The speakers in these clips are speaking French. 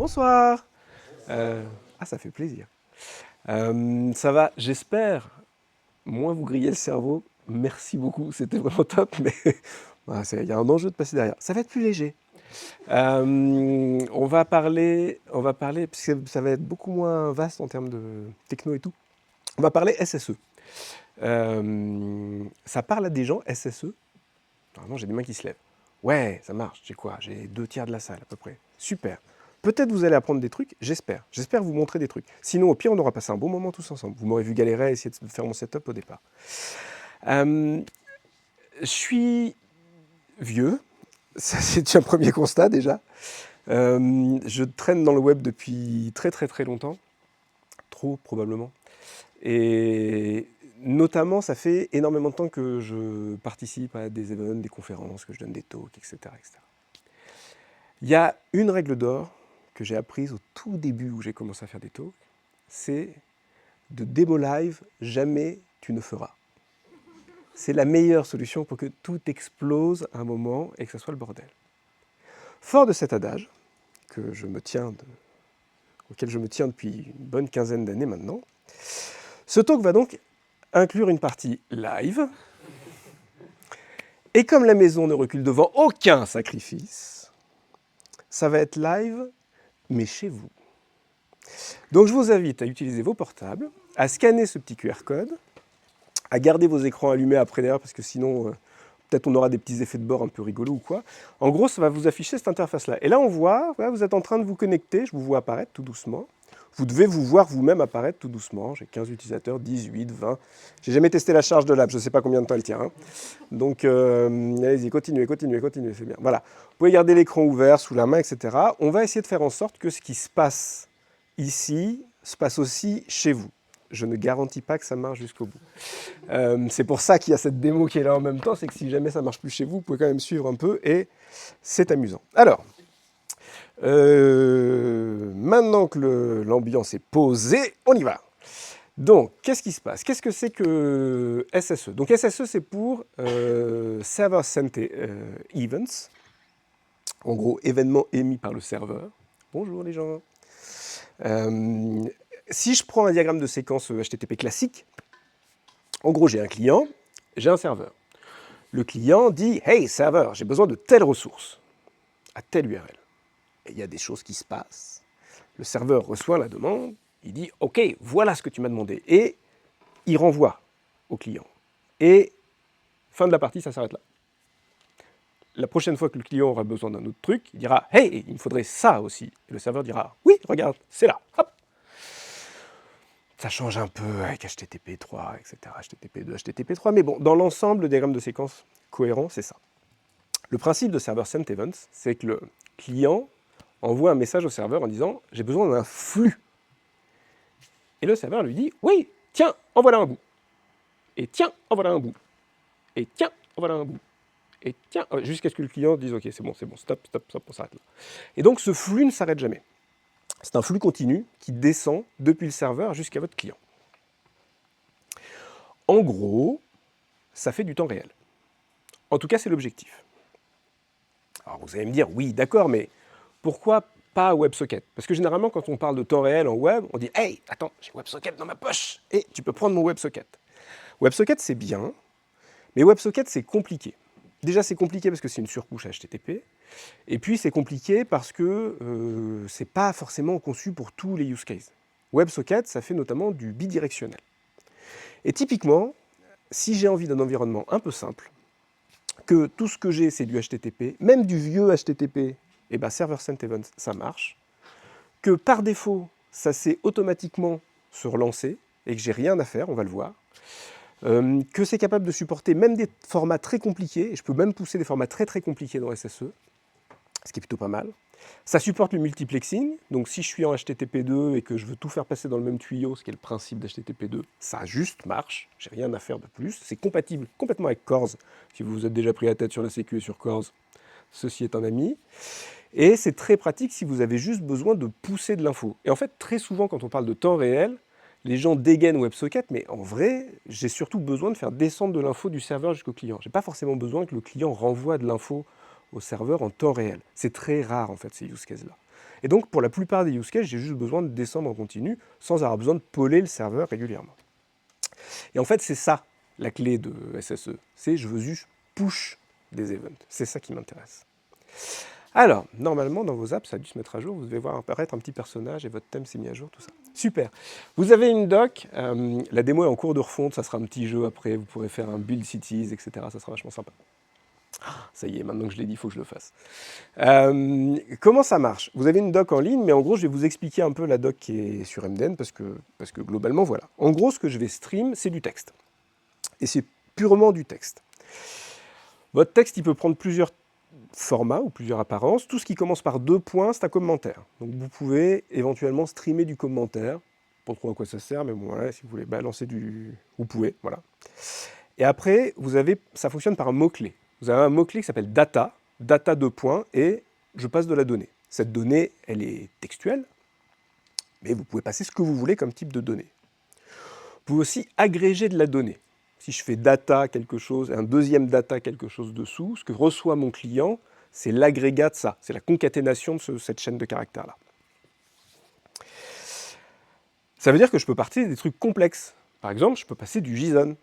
Bonsoir. Ça fait plaisir. Ça va, j'espère moins vous griller le cerveau. Merci beaucoup, c'était vraiment top, mais voilà, il y a un enjeu de passer derrière. Ça va être plus léger. On va parler, parce que ça va être beaucoup moins vaste en termes de techno et tout. On va parler SSE. Ça parle à des gens, SSE. Normalement, j'ai des mains qui se lèvent. Ouais, ça marche. J'ai quoi? J'ai 2 tiers de la salle à peu près. Super. Peut-être vous allez apprendre des trucs, j'espère. J'espère vous montrer des trucs. Sinon, au pire, on aura passé un bon moment tous ensemble. Vous m'aurez vu galérer à essayer de faire mon setup au départ. Euh, je suis vieux. Ça, c'est un premier constat déjà. Je traîne dans le web depuis très très très longtemps. Trop probablement. Et notamment, ça fait énormément de temps que je participe à des événements, des conférences, que je donne des talks, etc., etc. Il y a une règle d'or que j'ai apprise au tout début où j'ai commencé à faire des talks, c'est de démo live, jamais tu ne feras. C'est la meilleure solution pour que tout explose à un moment et que ce soit le bordel. Fort de cet adage, auquel je me tiens depuis une bonne quinzaine d'années maintenant, ce talk va donc inclure une partie live. Et comme la maison ne recule devant aucun sacrifice, ça va être live, mais chez vous. Donc je vous invite à utiliser vos portables, à scanner ce petit QR code, à garder vos écrans allumés après derrière, parce que sinon, peut-être on aura des petits effets de bord un peu rigolos ou quoi. En gros, ça va vous afficher cette interface-là. Et là, on voit, voilà, vous êtes en train de vous connecter, je vous vois apparaître tout doucement. Vous devez vous voir vous-même apparaître tout doucement. J'ai 15 utilisateurs, 18, 20. J'ai jamais testé la charge de l'app, je ne sais pas combien de temps elle tient. Hein. Donc, allez-y, continuez, c'est bien. Voilà. Vous pouvez garder l'écran ouvert sous la main, etc. On va essayer de faire en sorte que ce qui se passe ici se passe aussi chez vous. Je ne garantis pas que ça marche jusqu'au bout. C'est pour ça qu'il y a cette démo qui est là en même temps, c'est que si jamais ça marche plus chez vous, vous pouvez quand même suivre un peu et c'est amusant. Alors, maintenant que l'ambiance est posée, on y va. Donc, qu'est-ce qui se passe? Qu'est-ce que c'est que SSE? Donc, SSE, c'est pour Server Sent Events. En gros, événements émis par le serveur. Bonjour les gens. Si je prends un diagramme de séquence HTTP classique, en gros, j'ai un client, j'ai un serveur. Le client dit « Hey, serveur, j'ai besoin de telle ressource, à telle URL. » Et il y a des choses qui se passent. Le serveur reçoit la demande, il dit « Ok, voilà ce que tu m'as demandé. » Et il renvoie au client. Et fin de la partie, ça s'arrête là. La prochaine fois que le client aura besoin d'un autre truc, il dira « Hey, il me faudrait ça aussi. » Et le serveur dira « Oui, regarde, c'est là. Hop. » Ça change un peu avec HTTP 3, etc., HTTP 2, HTTP 3, mais bon, dans l'ensemble, le diagramme de séquence cohérent, c'est ça. Le principe de Server Sent Events, c'est que le client envoie un message au serveur en disant « J'ai besoin d'un flux ». Et le serveur lui dit « Oui, tiens, en voilà un bout. Et tiens, en voilà un bout. Et tiens, en voilà un bout. Et tiens, jusqu'à ce que le client dise « Ok, c'est bon, stop, on s'arrête là. » Et donc, ce flux ne s'arrête jamais. C'est un flux continu qui descend depuis le serveur jusqu'à votre client. En gros, ça fait du temps réel. En tout cas, c'est l'objectif. Alors, vous allez me dire « Oui, d'accord, mais pourquoi pas WebSocket ?» Parce que généralement, quand on parle de temps réel en web, on dit « Hey, attends, j'ai WebSocket dans ma poche et tu peux prendre mon WebSocket. » WebSocket, c'est bien, mais WebSocket, c'est compliqué. Déjà, c'est compliqué parce que c'est une surcouche HTTP. Et puis, c'est compliqué parce que ce n'est pas forcément conçu pour tous les use cases. WebSocket, ça fait notamment du bidirectionnel. Et typiquement, si j'ai envie d'un environnement un peu simple, que tout ce que j'ai, c'est du HTTP, même du vieux HTTP, et ben Server Sent Events, ça marche, que par défaut, ça sait automatiquement se relancer, et que j'ai rien à faire, on va le voir, que c'est capable de supporter même des formats très compliqués, et je peux même pousser des formats très très compliqués dans SSE, ce qui est plutôt pas mal. Ça supporte le multiplexing, donc si je suis en HTTP2 et que je veux tout faire passer dans le même tuyau, ce qui est le principe d'HTTP2, ça juste marche, j'ai rien à faire de plus. C'est compatible complètement avec CORS, si vous vous êtes déjà pris la tête sur la sécu et sur CORS, ceci est un ami. Et c'est très pratique si vous avez juste besoin de pousser de l'info. Et en fait, très souvent, quand on parle de temps réel, les gens dégainent WebSocket, mais en vrai, j'ai surtout besoin de faire descendre de l'info du serveur jusqu'au client. Je n'ai pas forcément besoin que le client renvoie de l'info au serveur en temps réel. C'est très rare, en fait, ces use cases-là. Et donc, pour la plupart des use cases, j'ai juste besoin de descendre en continu sans avoir besoin de poller le serveur régulièrement. Et en fait, c'est ça, la clé de SSE. C'est je veux juste push des events. C'est ça qui m'intéresse. Alors, normalement, dans vos apps, ça a dû se mettre à jour. Vous devez voir apparaître un petit personnage et votre thème s'est mis à jour, tout ça. Super. Vous avez une doc. La démo est en cours de refonte. Ça sera un petit jeu après. Vous pourrez faire un build cities, etc. Ça sera vachement sympa. Ça y est, maintenant que je l'ai dit, il faut que je le fasse. Comment ça marche? Vous avez une doc en ligne, mais en gros, je vais vous expliquer un peu la doc qui est sur MDN, parce que globalement, voilà. En gros, ce que je vais stream, c'est du texte. Et c'est purement du texte. Votre texte, il peut prendre plusieurs formats ou plusieurs apparences. Tout ce qui commence par 2 points, c'est un commentaire. Donc vous pouvez éventuellement streamer du commentaire. Pas trop à quoi ça sert, mais bon, voilà, si vous voulez balancer du... Vous pouvez, voilà. Et après, ça fonctionne par un mot-clé. Vous avez un mot-clé qui s'appelle data, data 2 points, et je passe de la donnée. Cette donnée, elle est textuelle, mais vous pouvez passer ce que vous voulez comme type de donnée. Vous pouvez aussi agréger de la donnée. Si je fais data quelque chose, et un deuxième data quelque chose dessous, ce que reçoit mon client, c'est l'agrégat de ça, c'est la concaténation de cette chaîne de caractères-là. Ça veut dire que je peux partir des trucs complexes. Par exemple, je peux passer du JSON.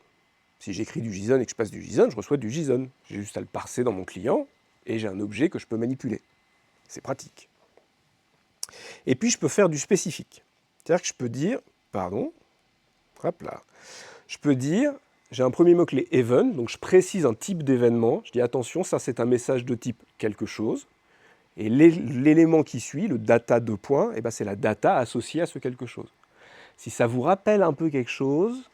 Si j'écris du JSON et que je passe du JSON, je reçois du JSON. J'ai juste à le parser dans mon client, et j'ai un objet que je peux manipuler. C'est pratique. Et puis, je peux faire du spécifique. C'est-à-dire que je peux dire, hop là, je peux dire, j'ai un premier mot-clé event, donc je précise un type d'événement. Je dis attention, ça c'est un message de type quelque chose. Et l'élément qui suit, le data 2 points, eh ben, c'est la data associée à ce quelque chose. Si ça vous rappelle un peu quelque chose,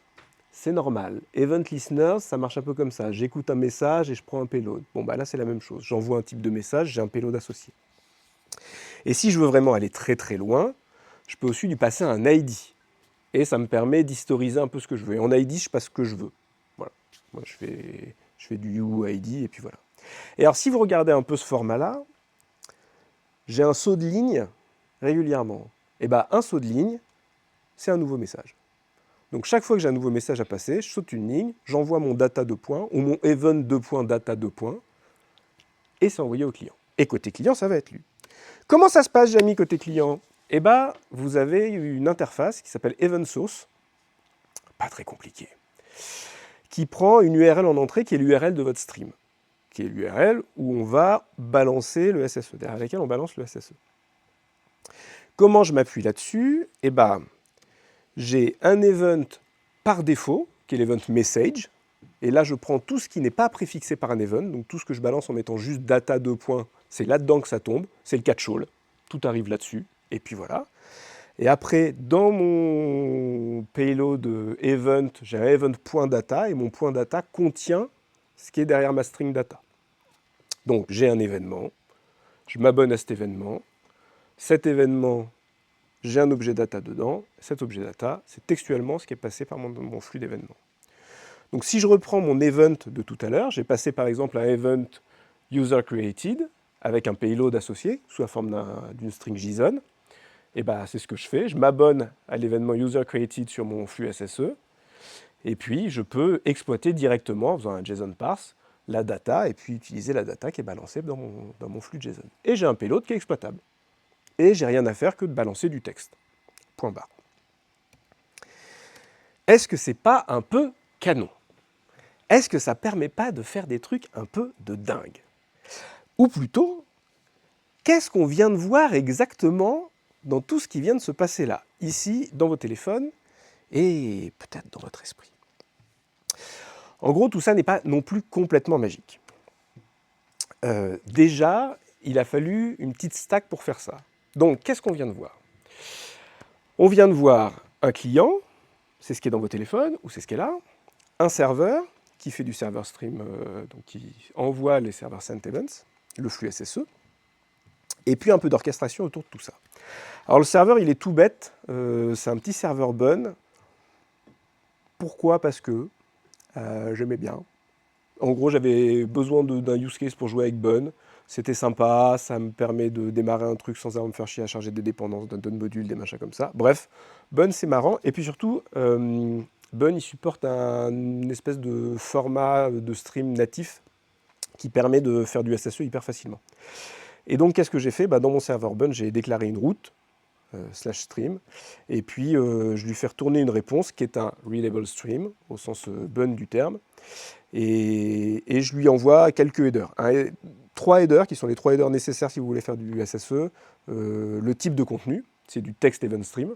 c'est normal. Event listeners, ça marche un peu comme ça. J'écoute un message et je prends un payload. Bon, bah là c'est la même chose. J'envoie un type de message, j'ai un payload associé. Et si je veux vraiment aller très très loin, je peux aussi lui passer un ID. Et ça me permet d'historiser un peu ce que je veux. Et en ID, je passe ce que je veux. Voilà. Moi, je fais du UID et puis voilà. Et alors, si vous regardez un peu ce format-là, j'ai un saut de ligne régulièrement. Et bien, un saut de ligne, c'est un nouveau message. Donc, chaque fois que j'ai un nouveau message à passer, je saute une ligne, j'envoie mon data 2 points ou mon event 2 points, data 2 points, et c'est envoyé au client. Et côté client, ça va être lu. Comment ça se passe, Jamy, côté client? Eh bien, vous avez une interface qui s'appelle Event Source, pas très compliqué, qui prend une URL en entrée qui est l'URL de votre stream, qui est l'URL où on va balancer le SSE, derrière laquelle on balance le SSE. Comment je m'appuie là-dessus? Eh bien, j'ai un event par défaut, qui est l'event message, et là je prends tout ce qui n'est pas préfixé par un event, donc tout ce que je balance en mettant juste data 2 points, c'est là-dedans que ça tombe, c'est le catch-all, tout arrive là-dessus, et puis voilà. Et après, dans mon payload event, j'ai un event.data, et mon point data contient ce qui est derrière ma string data. Donc j'ai un événement, je m'abonne à cet événement, j'ai un objet data dedans, cet objet data, c'est textuellement ce qui est passé par mon flux d'événements. Donc si je reprends mon event de tout à l'heure, j'ai passé par exemple un event user created, avec un payload associé, sous la forme d'une string JSON. Et ben, c'est ce que je fais. Je m'abonne à l'événement user created sur mon flux SSE. Et puis, je peux exploiter directement, en faisant un JSON parse, la data, et puis utiliser la data qui est balancée dans mon flux JSON. Et j'ai un payload qui est exploitable. Et j'ai rien à faire que de balancer du texte. Point barre. Est-ce que c'est pas un peu canon? Est-ce que ça permet pas de faire des trucs un peu de dingue? Ou plutôt, qu'est-ce qu'on vient de voir exactement dans tout ce qui vient de se passer là, ici, dans vos téléphones, et peut-être dans votre esprit? En gros, tout ça n'est pas non plus complètement magique. Déjà, il a fallu une petite stack pour faire ça. Donc, qu'est-ce qu'on vient de voir? On vient de voir un client, c'est ce qui est dans vos téléphones, ou c'est ce qui est là, un serveur qui fait du server stream, donc qui envoie les serveurs sent events, le flux SSE, et puis un peu d'orchestration autour de tout ça. Alors le serveur, il est tout bête, c'est un petit serveur Bun. Pourquoi? Parce que j'aimais bien. En gros, j'avais besoin d'un use case pour jouer avec Bun. C'était sympa, ça me permet de démarrer un truc sans avoir à me faire chier à charger des dépendances d'un module, des machins comme ça. Bref, Bun, c'est marrant. Et puis surtout, Bun, il supporte une espèce de format de stream natif qui permet de faire du SSE hyper facilement. Et donc, qu'est-ce que j'ai fait? Dans mon serveur Bun, j'ai déclaré une route, /stream, et puis je lui fais retourner une réponse qui est un readable stream, au sens Bun du terme, et je lui envoie quelques headers. 3 headers, qui sont les 3 headers nécessaires si vous voulez faire du SSE, le type de contenu, c'est du text event stream,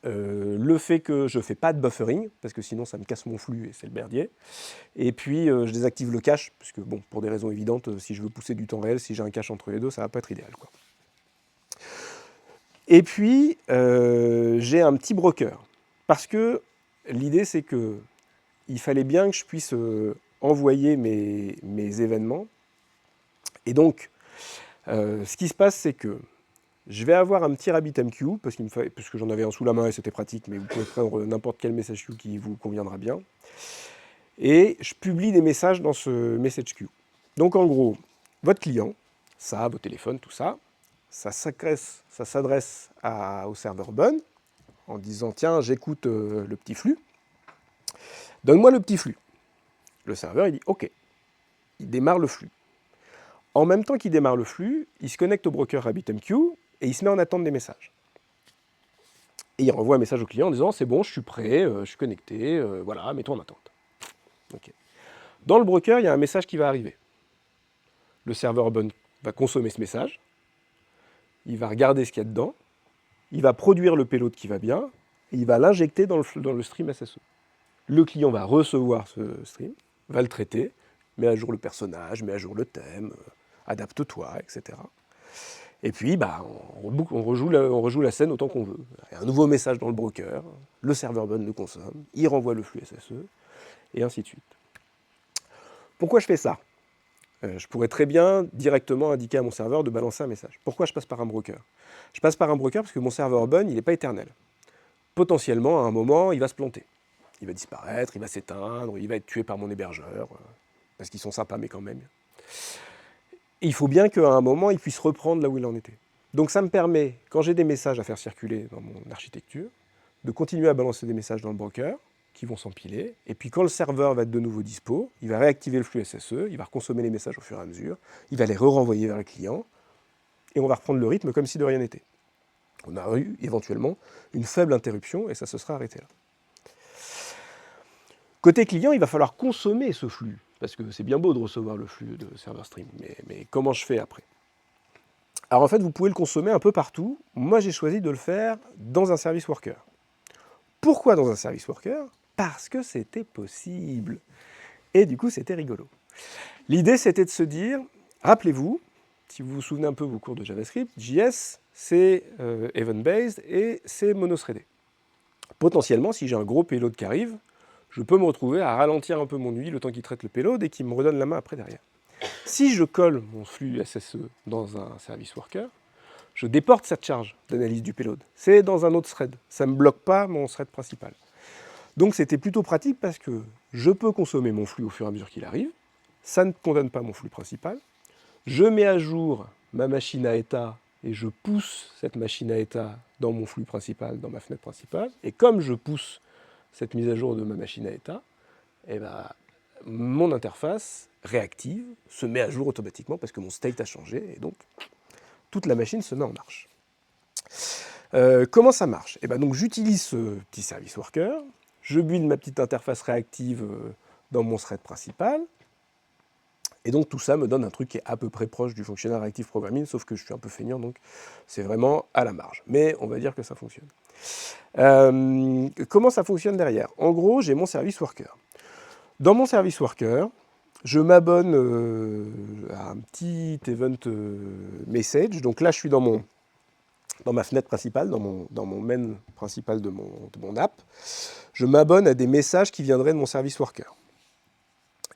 le fait que je ne fais pas de buffering, parce que sinon ça me casse mon flux et c'est le merdier. Et puis je désactive le cache, parce que bon, pour des raisons évidentes, si je veux pousser du temps réel, si j'ai un cache entre les deux, ça ne va pas être idéal, quoi. Et puis j'ai un petit broker, parce que l'idée c'est que il fallait bien que je puisse envoyer mes événements. Et donc, ce qui se passe, c'est que je vais avoir un petit RabbitMQ, parce que j'en avais un sous la main et c'était pratique, mais vous pouvez prendre n'importe quel message queue qui vous conviendra bien. Et je publie des messages dans ce message queue. Donc en gros, votre client, ça, vos téléphones, tout ça, ça s'adresse au serveur Bun en disant « Tiens, j'écoute le petit flux, donne-moi le petit flux ». Le serveur, il dit « Ok ». Il démarre le flux. En même temps qu'il démarre le flux, il se connecte au broker RabbitMQ et il se met en attente des messages. Et il renvoie un message au client en disant « C'est bon, je suis prêt, je suis connecté, voilà, mets-toi en attente ». Okay. Dans le broker, il y a un message qui va arriver. Le serveur Bun va consommer ce message, il va regarder ce qu'il y a dedans, il va produire le payload qui va bien, et il va l'injecter dans le stream SSE. Le client va recevoir ce stream, va le traiter, met à jour le personnage, met à jour le thème, adapte-toi, etc. Et puis, on rejoue la scène autant qu'on veut. Il y a un nouveau message dans le broker, le serveur Bun le consomme, il renvoie le flux SSE, et ainsi de suite. Pourquoi je fais ça? Je pourrais très bien directement indiquer à mon serveur de balancer un message. Pourquoi je passe par un broker? Je passe par un broker parce que mon serveur Bun, il n'est pas éternel. Potentiellement, à un moment, il va se planter. Il va disparaître, il va s'éteindre, il va être tué par mon hébergeur, parce qu'ils sont sympas, mais quand même. Et il faut bien qu'à un moment, il puisse reprendre là où il en était. Donc ça me permet, quand j'ai des messages à faire circuler dans mon architecture, de continuer à balancer des messages dans le broker, qui vont s'empiler, et puis quand le serveur va être de nouveau dispo, il va réactiver le flux SSE, il va reconsommer les messages au fur et à mesure, il va les re-renvoyer vers le client, et on va reprendre le rythme comme si de rien n'était. On a eu éventuellement une faible interruption, et ça se sera arrêté là. Côté client, il va falloir consommer ce flux, parce que c'est bien beau de recevoir le flux de serveur stream, mais comment je fais après? Alors en fait, vous pouvez le consommer un peu partout. Moi, j'ai choisi de le faire dans un service worker. Pourquoi dans un service worker? Parce que c'était possible. Et du coup, c'était rigolo. L'idée, c'était de se dire, rappelez-vous, si vous vous souvenez un peu vos cours de JavaScript, JS, c'est event-based et c'est monothreadé. Potentiellement, si j'ai un gros payload qui arrive, je peux me retrouver à ralentir un peu mon UI le temps qu'il traite le payload et qu'il me redonne la main après derrière. Si je colle mon flux SSE dans un service worker, je déporte cette charge d'analyse du payload. C'est dans un autre thread. Ça ne me bloque pas mon thread principal. Donc c'était plutôt pratique parce que je peux consommer mon flux au fur et à mesure qu'il arrive. Ça ne condamne pas mon flux principal. Je mets à jour ma machine à état et je pousse cette machine à état dans mon flux principal, dans ma fenêtre principale. Et comme je pousse cette mise à jour de ma machine à état, mon interface réactive se met à jour automatiquement parce que mon state a changé et donc toute la machine se met en marche. Comment ça marche? Donc j'utilise ce petit service worker, je build ma petite interface réactive dans mon thread principal, et donc tout ça me donne un truc qui est à peu près proche du Functional Reactive Programming, sauf que je suis un peu feignant, donc c'est vraiment à la marge. Mais on va dire que ça fonctionne. Comment ça fonctionne derrière? En gros, j'ai mon service worker. Dans mon service worker, je m'abonne à un petit event message. Donc là, je suis dans ma fenêtre principale, dans mon main principal de mon app. Je m'abonne à des messages qui viendraient de mon service worker.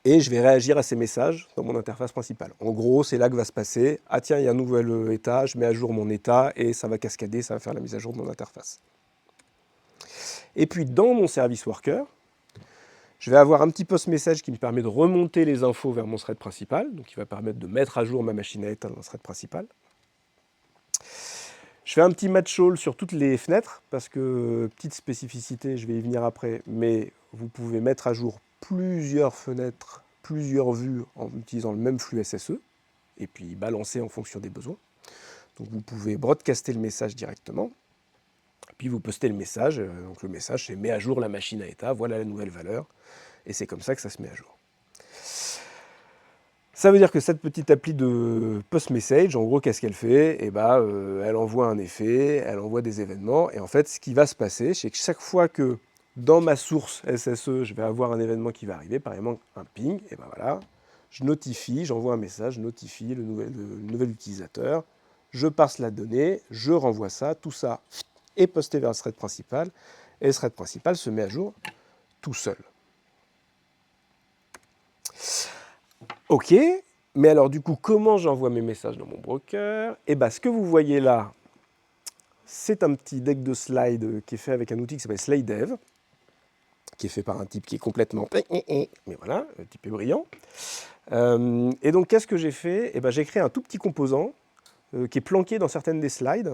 Et je vais réagir à ces messages dans mon interface principale. En gros, c'est là que va se passer, ah tiens, il y a un nouvel état, je mets à jour mon état, et ça va cascader, ça va faire la mise à jour de mon interface. Et puis dans mon service worker, je vais avoir un petit post-message qui me permet de remonter les infos vers mon thread principal, donc qui va permettre de mettre à jour ma machine à état dans le thread principal. Je fais un petit match all sur toutes les fenêtres, parce que, petite spécificité, je vais y venir après, mais vous pouvez mettre à jour plusieurs fenêtres, plusieurs vues en utilisant le même flux SSE, et puis balancer en fonction des besoins. Donc vous pouvez broadcaster le message directement, puis vous postez le message. Donc le message, c'est « mets à jour la machine à état, voilà la nouvelle valeur », et c'est comme ça que ça se met à jour. Ça veut dire que cette petite appli de post-message, en gros, qu'est-ce qu'elle fait? Eh ben, elle envoie un effet, elle envoie des événements, et en fait, ce qui va se passer, c'est que chaque fois que dans ma source SSE, je vais avoir un événement qui va arriver, par exemple un ping, et ben voilà, je notifie, j'envoie un message, je notifie le nouvel utilisateur, je parse la donnée, je renvoie ça, tout ça est posté vers le thread principal, et le thread principal se met à jour tout seul. Ok, mais alors du coup, comment j'envoie mes messages dans mon broker? Eh bien, ce que vous voyez là, c'est un petit deck de slides qui est fait avec un outil qui s'appelle SlideDev, qui est fait par un type qui est complètement... Mais voilà, le type est brillant. Et donc, qu'est-ce que j'ai fait? Eh bien, j'ai créé un tout petit composant qui est planqué dans certaines des slides.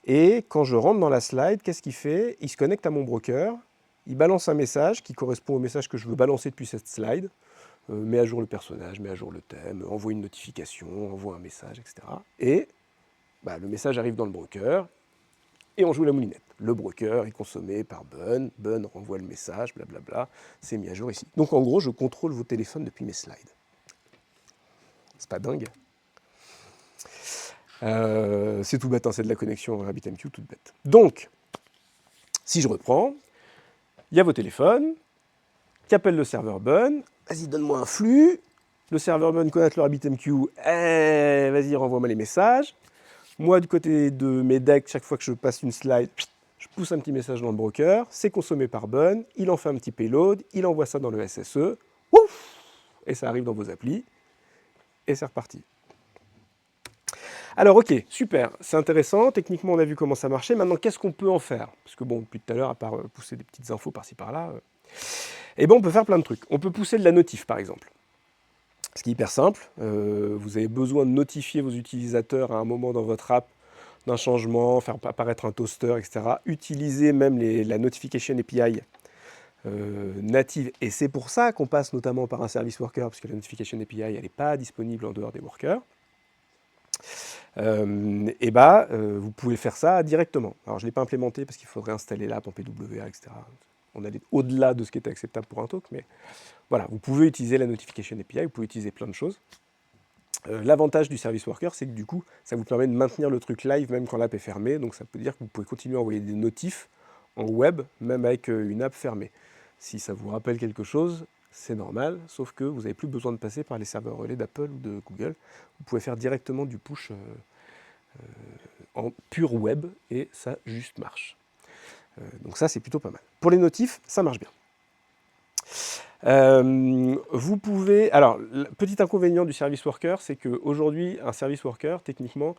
Et quand je rentre dans la slide, qu'est-ce qu'il fait? Il se connecte à mon broker, il balance un message qui correspond au message que je veux balancer depuis cette slide. Met à jour le personnage, met à jour le thème, envoie une notification, envoie un message, etc. Et bah, le message arrive dans le broker, et on joue la moulinette. Le broker est consommé par Bun, Bun renvoie le message, blablabla, c'est mis à jour ici. Donc en gros, je contrôle vos téléphones depuis mes slides. C'est pas dingue? C'est tout bête, hein, c'est de la connexion RabbitMQ, toute bête. Donc, si je reprends, il y a vos téléphones, qui appellent le serveur Bun, vas-y, donne-moi un flux. Le serveur Bun connaît le RabbitMQ, vas-y, renvoie-moi les messages. Moi, du côté de mes decks, chaque fois que je passe une slide, je pousse un petit message dans le broker, c'est consommé par Bun, il en fait un petit payload, il envoie ça dans le SSE, ouf, et ça arrive dans vos applis, et c'est reparti. Alors ok, super, c'est intéressant, techniquement on a vu comment ça marchait, maintenant qu'est-ce qu'on peut en faire? Parce que bon, depuis tout à l'heure, à part pousser des petites infos par-ci par-là, eh ben on peut faire plein de trucs. On peut pousser de la notif par exemple. Ce qui est hyper simple, vous avez besoin de notifier vos utilisateurs à un moment dans votre app d'un changement, faire apparaître un toaster, etc. Utilisez même la Notification API native, et c'est pour ça qu'on passe notamment par un service worker, parce que la Notification API, elle n'est pas disponible en dehors des workers. Vous pouvez faire ça directement. Alors je ne l'ai pas implémenté parce qu'il faudrait installer l'app en PWA, etc. On allait au-delà de ce qui était acceptable pour un talk, mais voilà, vous pouvez utiliser la Notification API, vous pouvez utiliser plein de choses. L'avantage du service worker, c'est que du coup, ça vous permet de maintenir le truc live même quand l'app est fermée, donc ça peut dire que vous pouvez continuer à envoyer des notifs en web, même avec une app fermée. Si ça vous rappelle quelque chose, c'est normal, sauf que vous n'avez plus besoin de passer par les serveurs relais d'Apple ou de Google. Vous pouvez faire directement du push en pur web, et ça juste marche. Donc ça, c'est plutôt pas mal. Pour les notifs, ça marche bien. Vous pouvez... Alors, le petit inconvénient du service worker, c'est qu'aujourd'hui, un service worker, techniquement,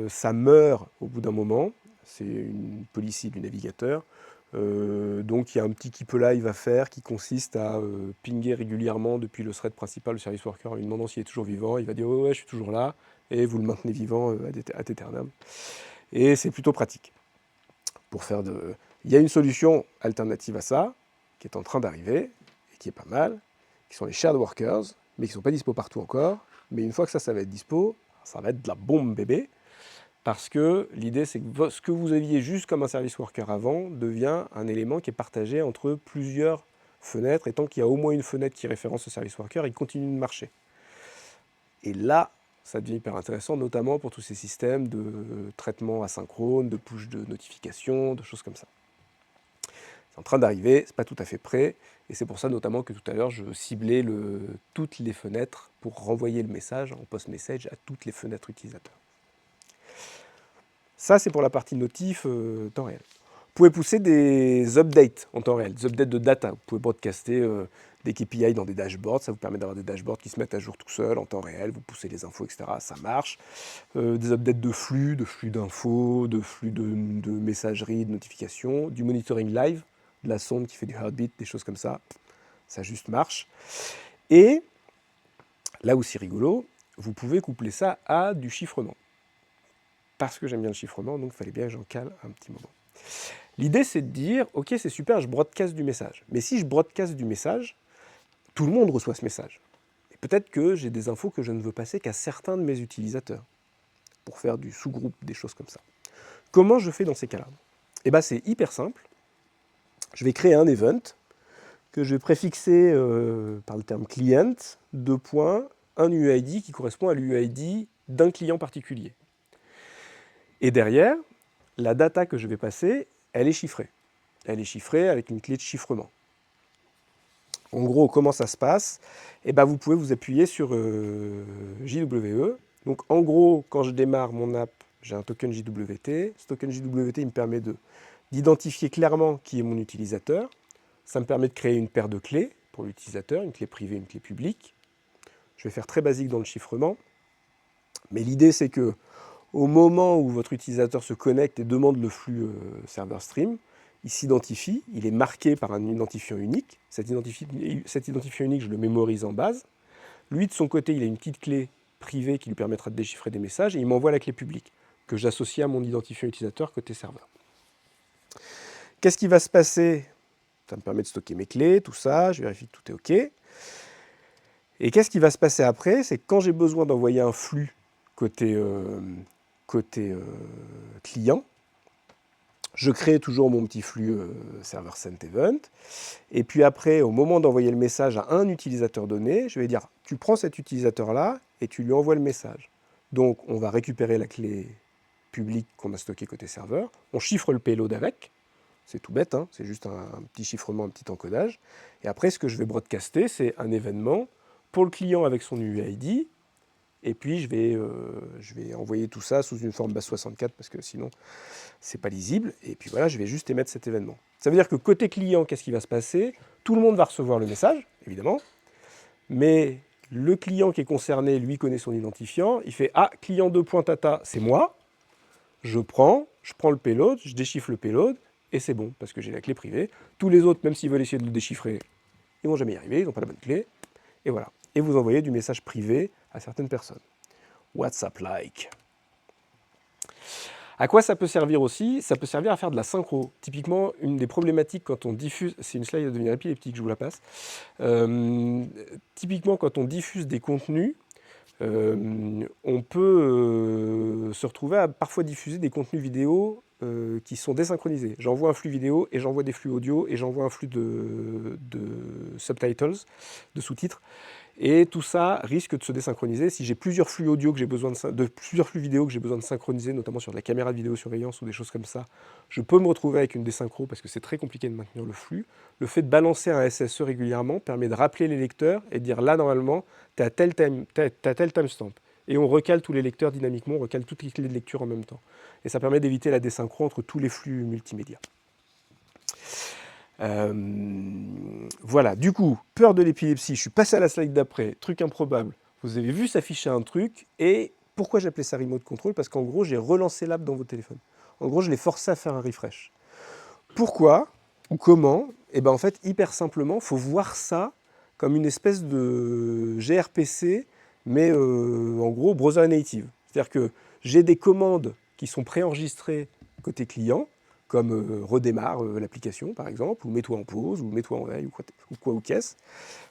ça meurt au bout d'un moment. C'est une policy du navigateur. Donc, il y a un petit keep alive à faire qui consiste à pinguer régulièrement depuis le thread principal du service worker en lui demandant s'il est toujours vivant. Il va dire « ouais, je suis toujours là », et vous le maintenez vivant ad aeternam. Et c'est plutôt pratique. Pour faire de... Il y a une solution alternative à ça, qui est en train d'arriver, qui est pas mal, qui sont les shared workers, mais qui ne sont pas dispo partout encore. Mais une fois que ça va être dispo, ça va être de la bombe bébé, parce que l'idée, c'est que ce que vous aviez juste comme un service worker avant devient un élément qui est partagé entre plusieurs fenêtres, et tant qu'il y a au moins une fenêtre qui référence ce service worker, il continue de marcher. Et là, ça devient hyper intéressant, notamment pour tous ces systèmes de traitement asynchrone, de push de notification, de choses comme ça. C'est en train d'arriver, c'est pas tout à fait prêt, et c'est pour ça notamment que tout à l'heure je ciblais toutes les fenêtres pour renvoyer le message en post-message à toutes les fenêtres utilisateurs. Ça, c'est pour la partie notif temps réel. Vous pouvez pousser des updates en temps réel, des updates de data. Vous pouvez broadcaster des KPI dans des dashboards, ça vous permet d'avoir des dashboards qui se mettent à jour tout seuls en temps réel, vous poussez les infos, etc. Ça marche. Des updates de flux d'infos, de flux de messagerie, de notifications, du monitoring live, de la sonde qui fait du heartbeat, des choses comme ça. Ça juste marche. Et là où c'est rigolo, vous pouvez coupler ça à du chiffrement. Parce que j'aime bien le chiffrement, donc il fallait bien que j'en cale un petit moment. L'idée, c'est de dire, ok, c'est super, je broadcast du message. Mais si je broadcast du message, tout le monde reçoit ce message. Et Peut-être que j'ai des infos que je ne veux passer qu'à certains de mes utilisateurs, pour faire du sous-groupe, des choses comme ça. Comment je fais dans ces cas-là? Eh bien, c'est hyper simple. Je vais créer un event que je vais préfixer par le terme client, un UID qui correspond à l'UID d'un client particulier. Et derrière, la data que je vais passer, elle est chiffrée. Elle est chiffrée avec une clé de chiffrement. En gros, comment ça se passe? Eh ben, vous pouvez vous appuyer sur JWE. Donc, en gros, quand je démarre mon app, j'ai un token JWT. Ce token JWT, il me permet d'identifier clairement qui est mon utilisateur. Ça me permet de créer une paire de clés pour l'utilisateur, une clé privée, une clé publique. Je vais faire très basique dans le chiffrement. Mais l'idée, c'est que au moment où votre utilisateur se connecte et demande le flux serveur stream, il s'identifie, il est marqué par un identifiant unique. Cet identifiant unique, je le mémorise en base. Lui, de son côté, il a une petite clé privée qui lui permettra de déchiffrer des messages et il m'envoie la clé publique que j'associe à mon identifiant utilisateur côté serveur. Qu'est-ce qui va se passer? Ça me permet de stocker mes clés, tout ça, je vérifie que tout est OK. Et qu'est-ce qui va se passer après? C'est que quand j'ai besoin d'envoyer un flux côté client, je crée toujours mon petit flux server sent event. Et puis après, au moment d'envoyer le message à un utilisateur donné, je vais dire, tu prends cet utilisateur-là et tu lui envoies le message. Donc, on va récupérer la clé publique qu'on a stockée côté serveur. On chiffre le payload avec. C'est tout bête, hein, c'est juste un petit chiffrement, un petit encodage. Et après, ce que je vais broadcaster, c'est un événement pour le client avec son UID. Et puis, je vais envoyer tout ça sous une forme base64 parce que sinon, c'est pas lisible. Et puis voilà, je vais juste émettre cet événement. Ça veut dire que côté client, qu'est-ce qui va se passer? Tout le monde va recevoir le message, évidemment. Mais le client qui est concerné, lui, connaît son identifiant. Il fait « Ah, client 2.tata, c'est moi. Je prends le payload, je déchiffre le payload. Et c'est bon, parce que j'ai la clé privée. Tous les autres, même s'ils veulent essayer de le déchiffrer, ils vont jamais y arriver, ils n'ont pas la bonne clé. Et voilà. Et vous envoyez du message privé à certaines personnes. WhatsApp-like. À quoi ça peut servir aussi? Ça peut servir à faire de la synchro. Typiquement, une des problématiques quand on diffuse... C'est une slide à devenir épileptique, je vous la passe. Typiquement, quand on diffuse des contenus, on peut se retrouver à parfois diffuser des contenus vidéo qui sont désynchronisés. J'envoie un flux vidéo et j'envoie des flux audio et j'envoie un flux de subtitles, de sous-titres. Et tout ça risque de se désynchroniser. Si j'ai plusieurs flux audio que j'ai besoin plusieurs flux vidéo que j'ai besoin de synchroniser, notamment sur de la caméra de vidéosurveillance ou des choses comme ça, je peux me retrouver avec une désynchro parce que c'est très compliqué de maintenir le flux. Le fait de balancer un SSE régulièrement permet de rappeler les lecteurs et de dire là, normalement, tu as tel timestamp. Et on recale tous les lecteurs dynamiquement, on recale toutes les clés de lecture en même temps. Et ça permet d'éviter la désynchro entre tous les flux multimédia. Voilà, du coup, peur de l'épilepsie, je suis passé à la slide d'après, truc improbable. Vous avez vu s'afficher un truc, et pourquoi j'appelais ça remote control? Parce qu'en gros, j'ai relancé l'app dans vos téléphones. En gros, je l'ai forcé à faire un refresh. Pourquoi ou comment? Eh bien, en fait, hyper simplement, il faut voir ça comme une espèce de gRPC, mais en gros, browser native. C'est-à-dire que j'ai des commandes qui sont préenregistrées côté client, comme redémarre l'application, par exemple, ou mets-toi en pause, ou mets-toi en veille, ou qu'est-ce.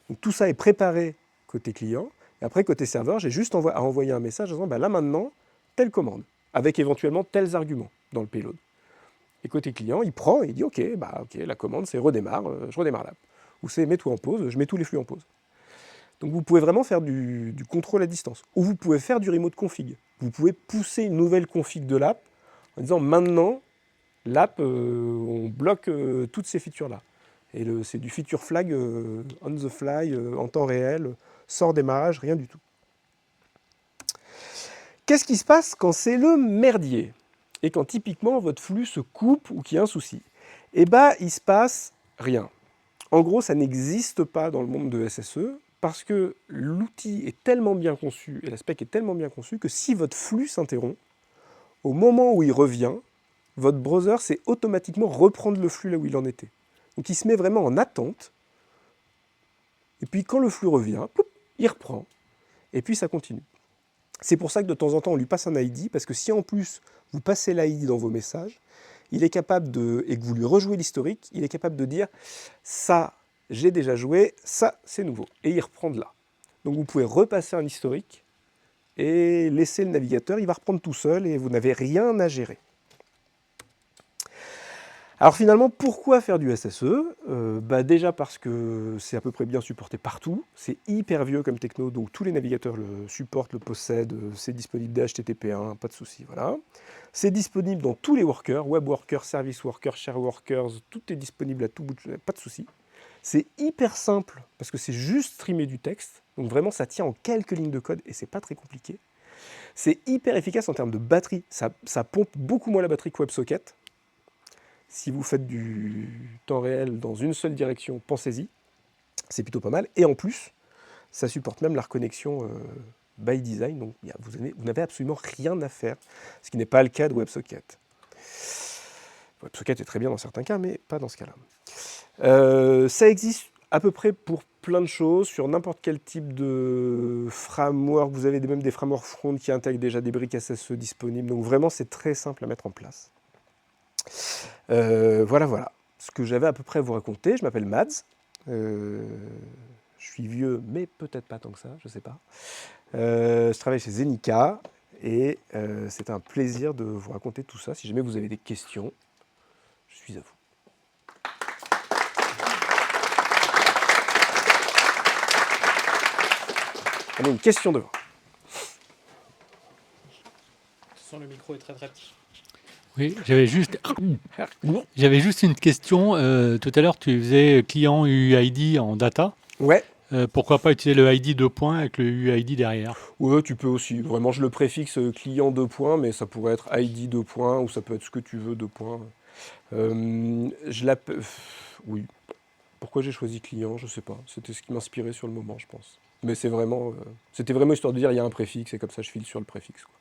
Donc tout ça est préparé côté client. Et après, côté serveur, j'ai juste à envoyer un message en disant, bah, là maintenant, telle commande, avec éventuellement tels arguments dans le payload. Et côté client, il prend et il dit, OK, la commande, c'est redémarre, je redémarre l'app. Ou c'est mets-toi en pause, je mets tous les flux en pause. Donc vous pouvez vraiment faire du contrôle à distance. Ou vous pouvez faire du remote config. Vous pouvez pousser une nouvelle config de l'app en disant, maintenant, l'app, on bloque toutes ces features-là. Et c'est du feature flag on the fly, en temps réel, sans démarrage, rien du tout. Qu'est-ce qui se passe quand c'est le merdier? Et quand typiquement votre flux se coupe ou qu'il y a un souci? Eh bien, il ne se passe rien. En gros, ça n'existe pas dans le monde de SSE parce que l'outil est tellement bien conçu et la spec est tellement bien conçue que si votre flux s'interrompt, au moment où il revient, votre browser sait automatiquement reprendre le flux là où il en était. Donc il se met vraiment en attente. Et puis quand le flux revient, ploup, il reprend. Et puis ça continue. C'est pour ça que de temps en temps on lui passe un ID, parce que si en plus vous passez l'ID dans vos messages, il est capable et que vous lui rejouez l'historique, il est capable de dire ça j'ai déjà joué, ça c'est nouveau. Et il reprend de là. Donc vous pouvez repasser un historique et laisser le navigateur, il va reprendre tout seul et vous n'avez rien à gérer. Alors finalement, pourquoi faire du SSE? Déjà parce que c'est à peu près bien supporté partout, c'est hyper vieux comme techno, donc tous les navigateurs le supportent, le possèdent, c'est disponible d'HTTP1, pas de souci, voilà. C'est disponible dans tous les workers, web workers, service workers, share workers, tout est disponible à tout bout de... pas de souci. C'est hyper simple parce que c'est juste streamer du texte, donc vraiment ça tient en quelques lignes de code et c'est pas très compliqué. C'est hyper efficace en termes de batterie, ça pompe beaucoup moins la batterie que WebSocket. Si vous faites du temps réel dans une seule direction, pensez-y, c'est plutôt pas mal. Et en plus, ça supporte même la reconnexion by design, donc vous n'avez absolument rien à faire, ce qui n'est pas le cas de WebSocket. WebSocket est très bien dans certains cas, mais pas dans ce cas-là. Ça existe à peu près pour plein de choses, sur n'importe quel type de framework. Vous avez même des frameworks front qui intègrent déjà des briques SSE disponibles, donc vraiment c'est très simple à mettre en place. Voilà ce que j'avais à peu près à vous raconter. Je m'appelle Mads. Je suis vieux, mais peut-être pas tant que ça, je sais pas. Je travaille chez Zenica et c'est un plaisir de vous raconter tout ça. Si jamais vous avez des questions, je suis à vous. Allez, une question devant. Le micro est très très petit. Oui, j'avais juste une question. Tout à l'heure, tu faisais client UID en data. Ouais. Pourquoi pas utiliser le ID 2 points avec le UID derrière? Ouais, tu peux aussi. Vraiment, je le préfixe client 2 points, mais ça pourrait être ID 2 points ou ça peut être ce que tu veux 2 points. Oui. Pourquoi j'ai choisi client, je sais pas. C'était ce qui m'inspirait sur le moment, je pense. Mais c'était vraiment histoire de dire il y a un préfixe et comme ça je file sur le préfixe, quoi.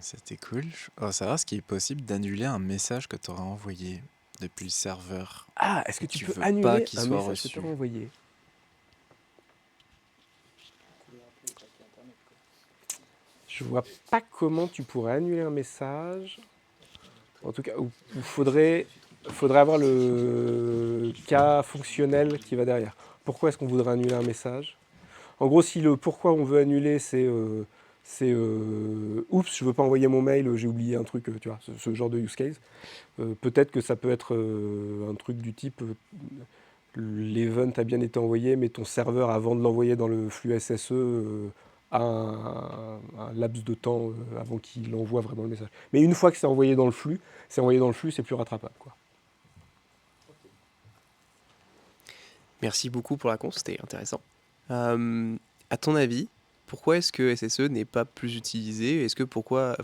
C'était cool. Je veux savoir ce qu'il est possible d'annuler un message que tu auras envoyé depuis le serveur. Ah, est-ce que tu peux veux pas annuler qu'il un soit message que reçu. tu as envoyé? Je vois pas comment tu pourrais annuler un message. En tout cas, il faudrait avoir le cas fonctionnel qui va derrière. Pourquoi est-ce qu'on voudrait annuler un message? En gros, si le pourquoi on veut annuler, c'est oups, je veux pas envoyer mon mail, j'ai oublié un truc, tu vois, ce genre de use case. Peut-être que ça peut être un truc du type l'event a bien été envoyé, mais ton serveur, avant de l'envoyer dans le flux SSE, a un laps de temps avant qu'il envoie vraiment le message. Mais une fois que c'est envoyé dans le flux, c'est plus rattrapable, quoi. Merci beaucoup pour la conf, c'était intéressant. À ton avis, pourquoi est-ce que SSE n'est pas plus utilisé? Pourquoi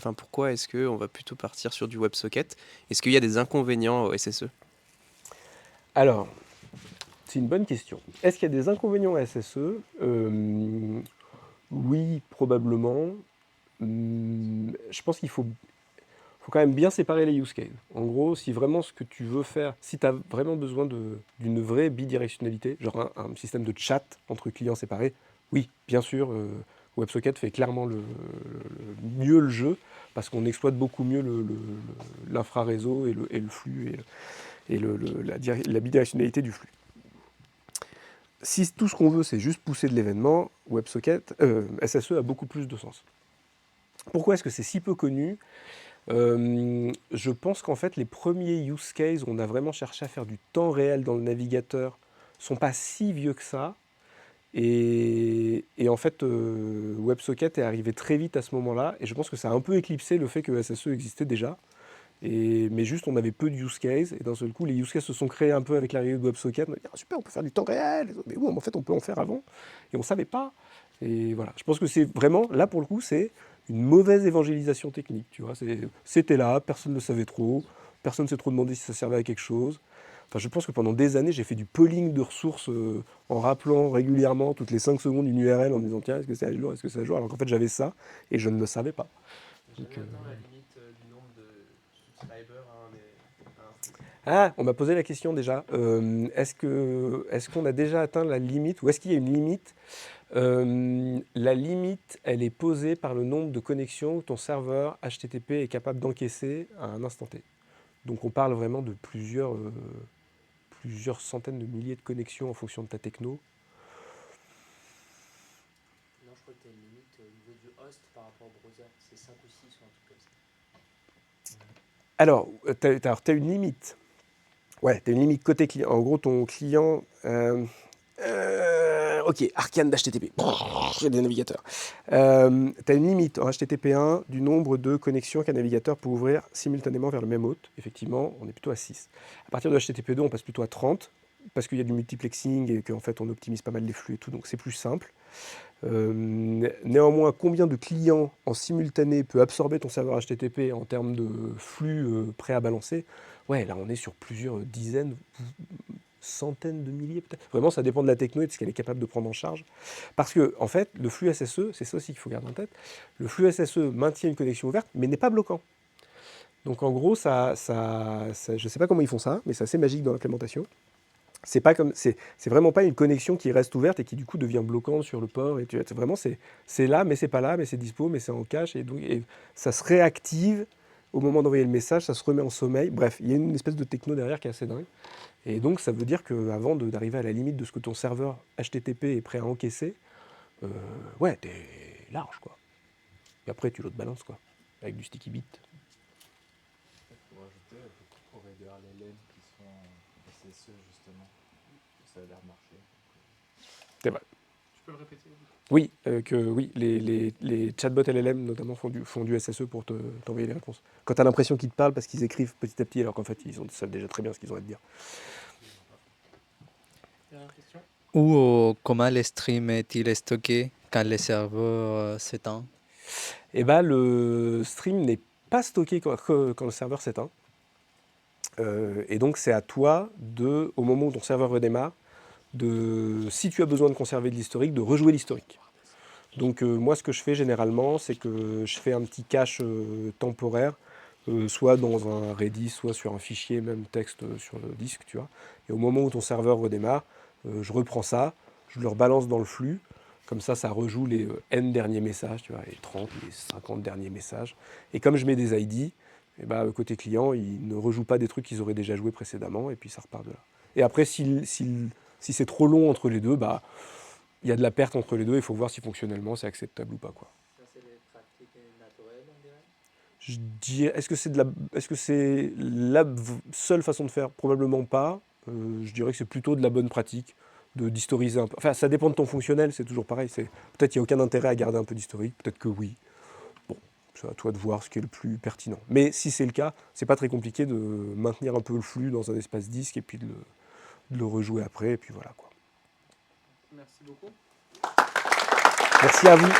est-ce qu'on va plutôt partir sur du WebSocket? Est-ce qu'il y a des inconvénients au SSE? Alors, c'est une bonne question. Est-ce qu'il y a des inconvénients à SSE? Oui, probablement. Je pense qu'il faut quand même bien séparer les use cases. En gros, si vraiment ce que tu veux faire, si tu as vraiment besoin d'une vraie bidirectionnalité, genre un système de chat entre clients séparés, oui, bien sûr, WebSocket fait clairement mieux le jeu, parce qu'on exploite beaucoup mieux l'infraréseau et le flux et la bidirectionnalité du flux. Si tout ce qu'on veut, c'est juste pousser de l'événement, SSE a beaucoup plus de sens. Pourquoi est-ce que c'est si peu connu? Je pense qu'en fait, les premiers use cases où on a vraiment cherché à faire du temps réel dans le navigateur sont pas si vieux que ça. Et en fait, WebSocket est arrivé très vite à ce moment-là. Et je pense que ça a un peu éclipsé le fait que SSE existait déjà. Mais juste, on avait peu de use cases. Et d'un seul coup, les use cases se sont créés un peu avec l'arrivée de WebSocket. On a dit, ah, super, on peut faire du temps réel. Mais oui, en fait, on peut en faire avant. Et on ne savait pas. Et voilà. Je pense que c'est vraiment, là, pour le coup, c'est une mauvaise évangélisation technique. Tu vois, c'était là, personne ne savait trop. Personne ne s'est trop demandé si ça servait à quelque chose. Enfin, je pense que pendant des années, j'ai fait du polling de ressources en rappelant régulièrement, toutes les 5 secondes, une URL en me disant, tiens, est-ce que c'est à jour, est-ce que c'est à jour? Alors qu'en fait, j'avais ça et je ne le savais pas. Donc, la limite du nombre de subscribers Ah, on m'a posé la question déjà. Est-ce qu'on a déjà atteint la limite ou est-ce qu'il y a une limite? La limite, elle est posée par le nombre de connexions où ton serveur HTTP est capable d'encaisser à un instant T. Donc on parle vraiment de plusieurs centaines de milliers de connexions en fonction de ta techno. je crois que tu as une limite au niveau du host par rapport au browser. C'est 5 ou 6 ou un truc comme ça. Alors, tu as une limite. Ouais, tu as une limite côté client. En gros, ton client. Ok, arcane d'HTTP. J'ai des navigateurs. Tu as une limite en HTTP1 du nombre de connexions qu'un navigateur peut ouvrir simultanément vers le même hôte. Effectivement, on est plutôt à 6. À partir de HTTP2, on passe plutôt à 30 parce qu'il y a du multiplexing et qu'en fait, on optimise pas mal les flux et tout, donc c'est plus simple. Néanmoins, combien de clients en simultané peut absorber ton serveur HTTP en termes de flux prêts à balancer? Ouais, là on est sur plusieurs dizaines, centaines de milliers peut-être. Vraiment, ça dépend de la techno et de ce qu'elle est capable de prendre en charge. Parce que, en fait, le flux SSE, c'est ça aussi qu'il faut garder en tête, le flux SSE maintient une connexion ouverte, mais n'est pas bloquant. Donc en gros, je ne sais pas comment ils font ça, mais c'est assez magique dans l'implémentation. C'est vraiment pas une connexion qui reste ouverte et qui du coup devient bloquante sur le port. C'est là, mais c'est pas là, mais c'est dispo, mais c'est en cache et ça se réactive au moment d'envoyer le message, ça se remet en sommeil. Bref, il y a une espèce de techno derrière qui est assez dingue. Et donc ça veut dire qu'avant d'arriver à la limite de ce que ton serveur HTTP est prêt à encaisser, ouais, t'es large quoi. Et après tu l'autre balances quoi, avec du sticky bit. Pour ajouter, beaucoup de providers LLM qui sont SSE justement. Ça a l'air de marcher. C'est vrai. Tu peux le répéter? Oui, oui, les chatbots LLM notamment font du SSE pour t'envoyer les réponses. Quand tu as l'impression qu'ils te parlent parce qu'ils écrivent petit à petit alors qu'en fait ils savent déjà très bien ce qu'ils ont à te dire. Dernière question. Ou comment le stream est-il stocké quand le serveur s'éteint? Et bah le stream n'est pas stocké quand le serveur s'éteint. Et donc c'est à toi au moment où ton serveur redémarre, si tu as besoin de conserver de l'historique, de rejouer l'historique. Donc moi ce que je fais généralement, c'est que je fais un petit cache temporaire, soit dans un Redis, soit sur un fichier, même texte sur le disque, tu vois. Et au moment où ton serveur redémarre, je reprends ça, je le rebalance dans le flux, comme ça rejoue les N derniers messages, tu vois, les 30, les 50 derniers messages. Et comme je mets des ID, et bah, côté client, il ne rejoue pas des trucs qu'ils auraient déjà joués précédemment, et puis ça repart de là. Et après, si c'est trop long entre les deux, bah, il y a de la perte entre les deux, il faut voir si fonctionnellement c'est acceptable ou pas, quoi. Ça, c'est les pratiques naturelles, on dirait. Je dirais, est-ce que c'est seule façon de faire? Probablement pas. Je dirais que c'est plutôt de la bonne pratique d'historiser un peu. Enfin, ça dépend de ton fonctionnel, c'est toujours pareil. Peut-être qu'il n'y a aucun intérêt à garder un peu d'historique, peut-être que oui. Bon, c'est à toi de voir ce qui est le plus pertinent. Mais si c'est le cas, c'est pas très compliqué de maintenir un peu le flux dans un espace disque et puis de le rejouer après, et puis voilà quoi. Merci beaucoup. Merci à vous.